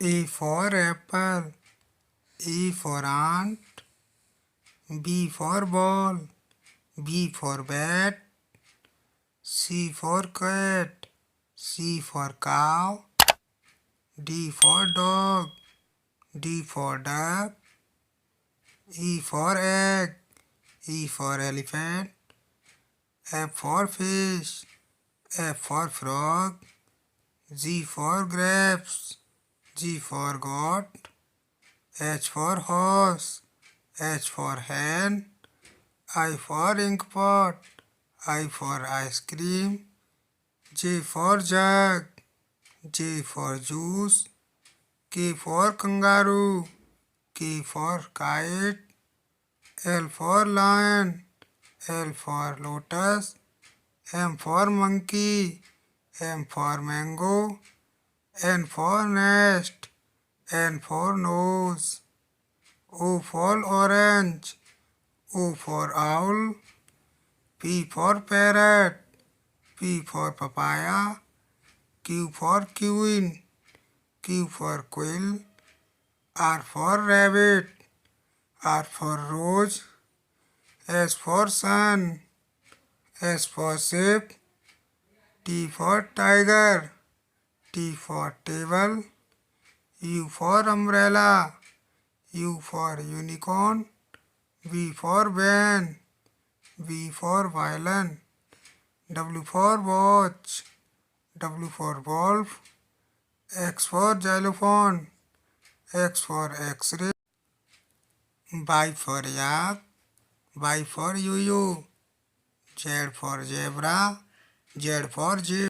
A for apple, A for ant, B for ball, B for bat, C for cat, C for cow, D for dog, D for duck, E for egg, E for elephant, F for fish, F for frog, G for grapes, G for goat, H for horse, H for hen, I for ink pot, I for ice cream, J for jug, J for juice, K for kangaroo, K for kite, L for lion, L for lotus, M for monkey, M for mango, N for nest, N for nose, O for orange, O for owl, P for parrot, P for papaya, Q for queen, Q for quill, R for rabbit, R for rose, S for sun, S for sheep, T for tiger, T for table, U for umbrella, U for unicorn, V for van, V for violin, W for watch, W for wolf, X for xylophone, X for x-ray, Y for yak, Y for yo-yo, Z for zebra, Z for zebra.